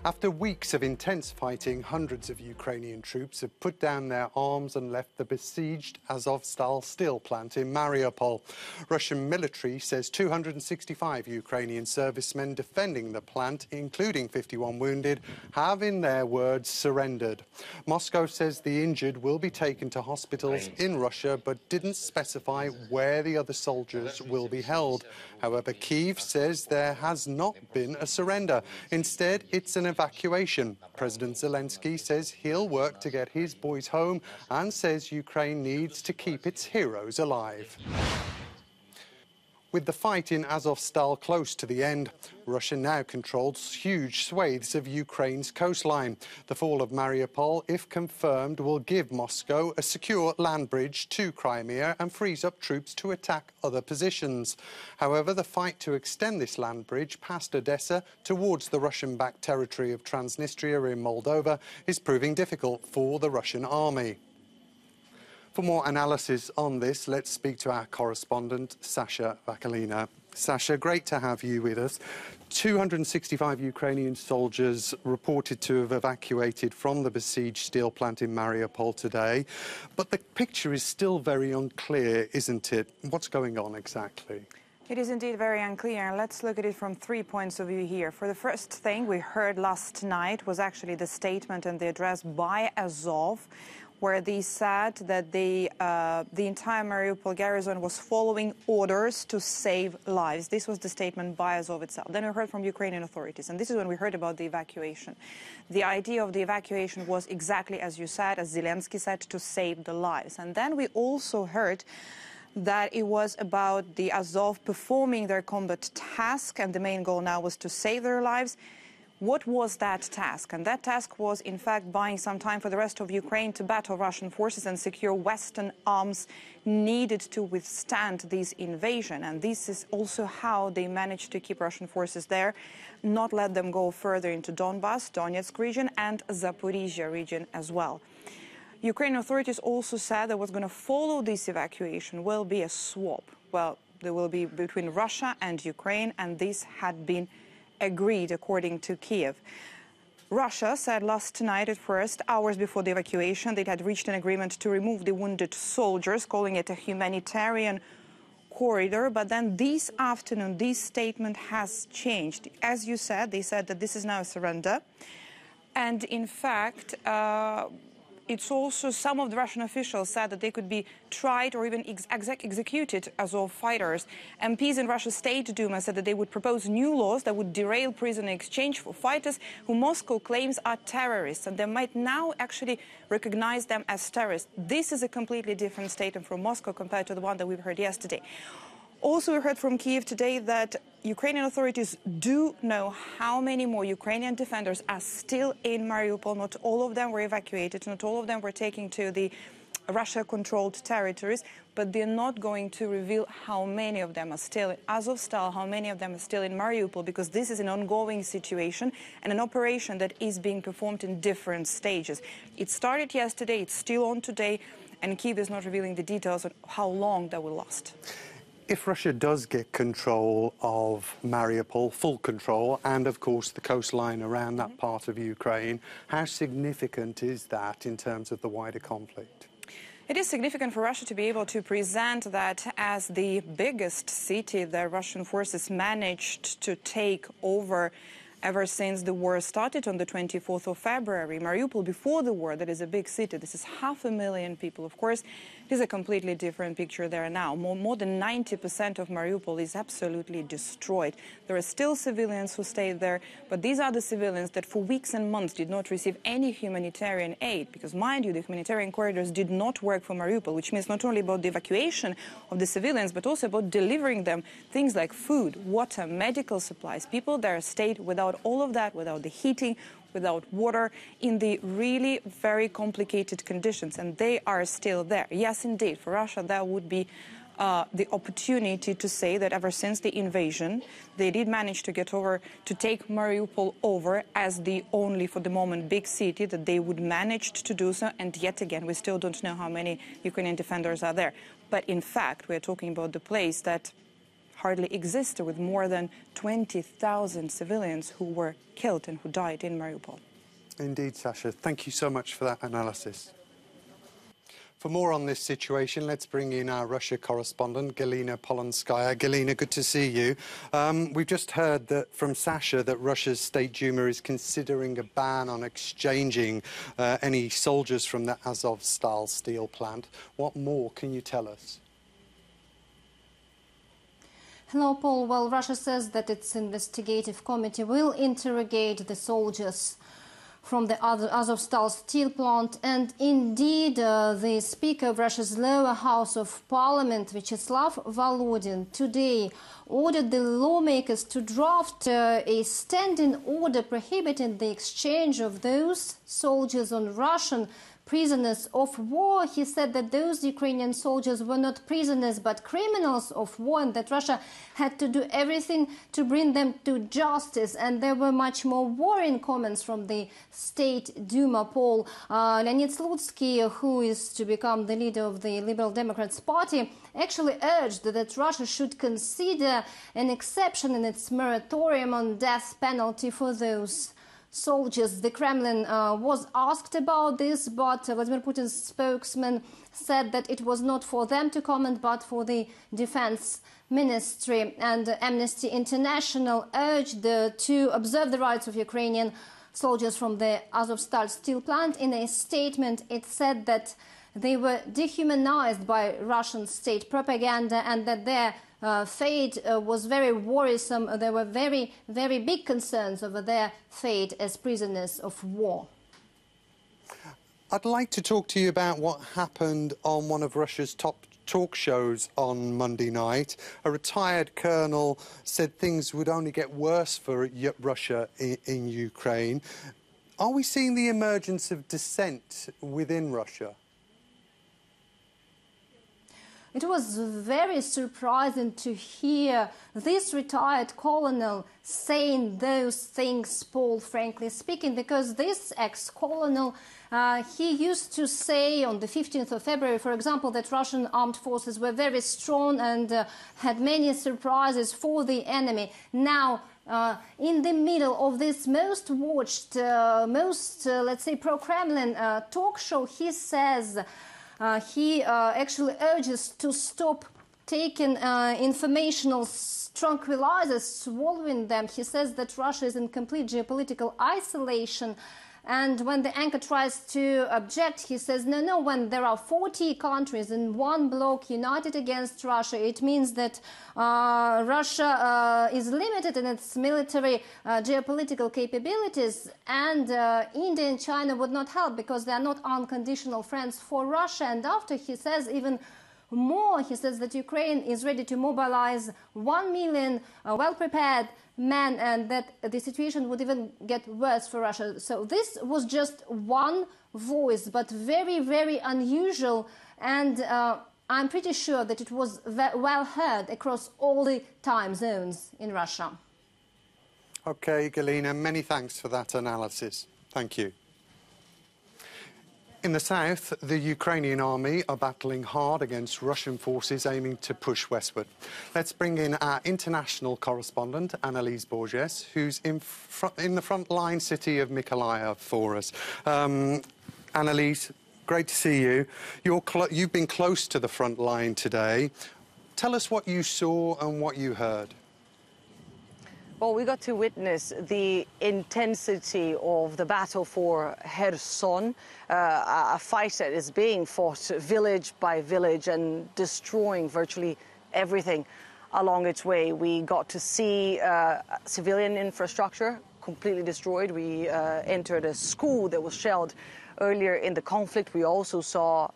After weeks of intense fighting, hundreds of Ukrainian troops have put down their arms and left the besieged Azovstal steel plant in Mariupol. Russian military says 265 Ukrainian servicemen defending the plant, including 51 wounded, have, in their words, surrendered. Moscow says the injured will be taken to hospitals in Russia, but didn't specify where the other soldiers will be held. However, Kyiv says there has not been a surrender. Instead, it's an evacuation. President Zelensky says he'll work to get his boys home and says Ukraine needs to keep its heroes alive. With the fight in Azovstal close to the end, Russia now controls huge swathes of Ukraine's coastline. The fall of Mariupol, if confirmed, will give Moscow a secure land bridge to Crimea and frees up troops to attack other positions. However, the fight to extend this land bridge past Odessa towards the Russian-backed territory of Transnistria in Moldova is proving difficult for the Russian army. For more analysis on this, let's speak to our correspondent, Sasha Vakalina. Sasha, great to have you with us. 265 Ukrainian soldiers reported to have evacuated from the besieged steel plant in Mariupol today. But the picture is still very unclear, isn't it? What's going on exactly? It is indeed very unclear. Let's look at it from 3 points of view here. For the first thing we heard last night was actually the statement and the address by Azov, where they said that the entire Mariupol garrison was following orders to save lives. This was the statement by Azov itself. Then we heard from Ukrainian authorities, and this is when we heard about the evacuation. The idea of the evacuation was exactly as you said, as Zelensky said, to save the lives. And then we also heard that it was about the Azov performing their combat task, and the main goal now was to save their lives. What was that task? And that task was, in fact, buying some time for the rest of Ukraine to battle Russian forces and secure Western arms needed to withstand this invasion. And this is also how they managed to keep Russian forces there, not let them go further into Donbass, Donetsk region, and Zaporizhia region as well. Ukrainian authorities also said that what's going to follow this evacuation will be a swap. Well, there will be between Russia and Ukraine, and this had been agreed, according to Kyiv. Russia said last night, at first, hours before the evacuation, they had reached an agreement to remove the wounded soldiers, calling it a humanitarian corridor. But then this afternoon, this statement has changed. As you said, they said that this is now a surrender. And in fact, it's also some of the Russian officials said that they could be tried or even executed as all fighters. MPs in Russia's State Duma said that they would propose new laws that would derail prisoner exchange for fighters who Moscow claims are terrorists, and they might now actually recognize them as terrorists. This is a completely different statement from Moscow compared to the one that we've heard yesterday. Also, we heard from Kyiv today that Ukrainian authorities do know how many more Ukrainian defenders are still in Mariupol. Not all of them were evacuated, not all of them were taken to the Russia-controlled territories, but they're not going to reveal how many of them are still in Azovstal, how many of them are still in Mariupol, because this is an ongoing situation and an operation that is being performed in different stages. It started yesterday, it's still on today, and Kyiv is not revealing the details on how long that will last. If Russia does get control of Mariupol, full control, and of course the coastline around that part of Ukraine, how significant is that in terms of the wider conflict? It is significant for Russia to be able to present that as the biggest city that Russian forces managed to take over ever since the war started on the 24th of February. Mariupol, before the war, that is a big city. This is 500,000 people. Of course, it is a completely different picture there now. More than 90% of Mariupol is absolutely destroyed. There are still civilians who stay there, but these are the civilians that for weeks and months did not receive any humanitarian aid. Because, mind you, the humanitarian corridors did not work for Mariupol, which means not only about the evacuation of the civilians, but also about delivering them things like food, water, medical supplies. People there stayed without all of that, without the heating, without water, in the really very complicated conditions, and they are still there. Yes, indeed, for Russia that would be the opportunity to say that ever since the invasion, they did manage to take Mariupol over as the only, for the moment, big city that they would manage to do so. And yet again, we still don't know how many Ukrainian defenders are there. But in fact, we're talking about the place that hardly existed, with more than 20,000 civilians who were killed and who died in Mariupol. Indeed, Sasha. Thank you so much for that analysis. For more on this situation, let's bring in our Russia correspondent, Galina Polonskaya. Galina, good to see you. We've just heard that from Sasha that Russia's State Duma is considering a ban on exchanging any soldiers from the Azovstal steel plant. What more can you tell us? Hello, Paul. Well, Russia says that its investigative committee will interrogate the soldiers from the Azovstal steel plant, and indeed the Speaker of Russia's lower house of parliament, Vyacheslav Volodin, today ordered the lawmakers to draft a standing order prohibiting the exchange of those soldiers on Russian prisoners of war. He said that those Ukrainian soldiers were not prisoners but criminals of war, and that Russia had to do everything to bring them to justice. And there were much more worrying comments from the State Duma. Paul, Leonid Slutsky, who is to become the leader of the Liberal Democrats Party, actually urged that Russia should consider an exception in its moratorium on death penalty for those soldiers. The Kremlin was asked about this, but Vladimir Putin's spokesman said that it was not for them to comment, but for the Defense Ministry. And Amnesty International urged to observe the rights of Ukrainian soldiers from the Azovstal steel plant. In a statement, it said that they were dehumanized by Russian state propaganda and that their fate was very worrisome. There were very, very big concerns over their fate as prisoners of war. I'd like to talk to you about what happened on one of Russia's top talk shows on Monday night. A retired colonel said things would only get worse for Russia in Ukraine. Are we seeing the emergence of dissent within Russia? It was very surprising to hear this retired colonel saying those things, Paul, frankly speaking, because this ex-colonel, he used to say on the 15th of February, for example, that Russian armed forces were very strong and had many surprises for the enemy. Now, in the middle of this most watched, let's say, pro-Kremlin talk show, he says he actually urges to stop taking informational tranquilizers, swallowing them. He says that Russia is in complete geopolitical isolation. And when the anchor tries to object, he says, no, when there are 40 countries in one bloc united against Russia, it means that Russia is limited in its military geopolitical capabilities, and India and China would not help because they are not unconditional friends for Russia. And after, he says even more, he says that Ukraine is ready to mobilize 1 million well-prepared men, and that the situation would even get worse for Russia. So this was just one voice, but very, very unusual, and I'm pretty sure that it was well heard across all the time zones in Russia. OK, Galina, many thanks for that analysis. Thank you. In the south, the Ukrainian army are battling hard against Russian forces aiming to push westward. Let's bring in our international correspondent, Annalise Borges, who's in the front-line city of Mykolaiv for us. Annalise, great to see you. You've been close to the front line today. Tell us what you saw and what you heard. Well, we got to witness the intensity of the battle for Kherson, a fight that is being fought village by village and destroying virtually everything along its way. We got to see civilian infrastructure completely destroyed. We entered a school that was shelled earlier in the conflict. We also saw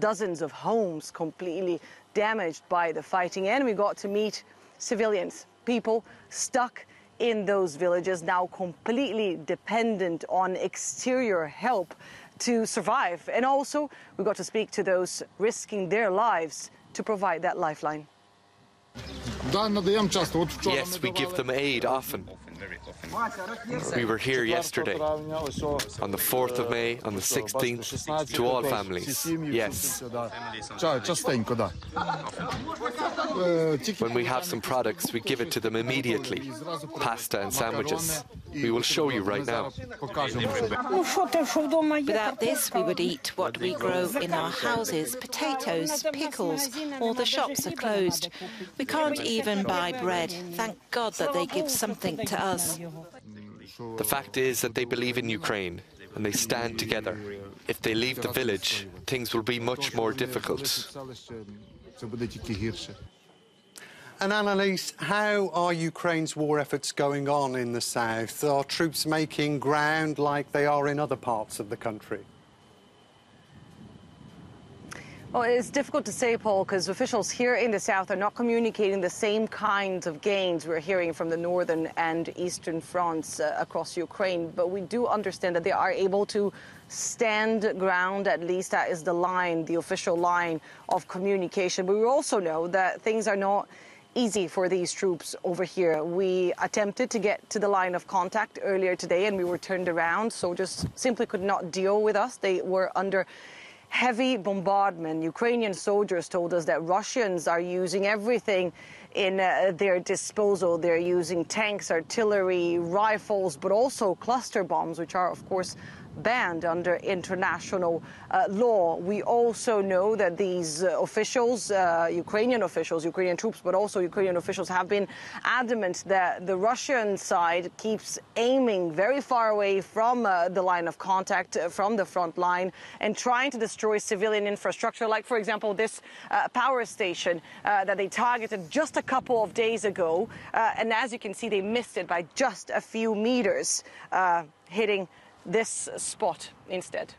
dozens of homes completely damaged by the fighting, and we got to meet civilians. People stuck in those villages, now completely dependent on exterior help to survive. And also, we got to speak to those risking their lives to provide that lifeline. Yes, we give them aid often. We were here yesterday, on the 4th of May, on the 16th, to all families, yes. When we have some products, we give it to them immediately, pasta and sandwiches. We will show you right now. Without this, we would eat what we grow in our houses, potatoes, pickles. All the shops are closed. We can't even buy bread. Thank God that they give something to us. The fact is that they believe in Ukraine and they stand together. If they leave the village, things will be much more difficult. And Annalise, how are Ukraine's war efforts going on in the south? Are troops making ground like they are in other parts of the country? Well, it's difficult to say, Paul, because officials here in the south are not communicating the same kinds of gains we're hearing from the northern and eastern fronts across Ukraine. But we do understand that they are able to stand ground, at least that is the line, the official line of communication. But we also know that things are not easy for these troops over here. We attempted to get to the line of contact earlier today and we were turned around, so just simply could not deal with us. They were under heavy bombardment. Ukrainian soldiers told us that Russians are using everything in their disposal. They're using tanks, artillery, rifles, but also cluster bombs, which are, of course, banned under international law. We also know that these officials, Ukrainian troops, but also Ukrainian officials have been adamant that the Russian side keeps aiming very far away from the line of contact, from the front line, and trying to destroy civilian infrastructure, like, for example, this power station that they targeted just a couple of days ago. And as you can see, they missed it by just a few meters, hitting this spot instead.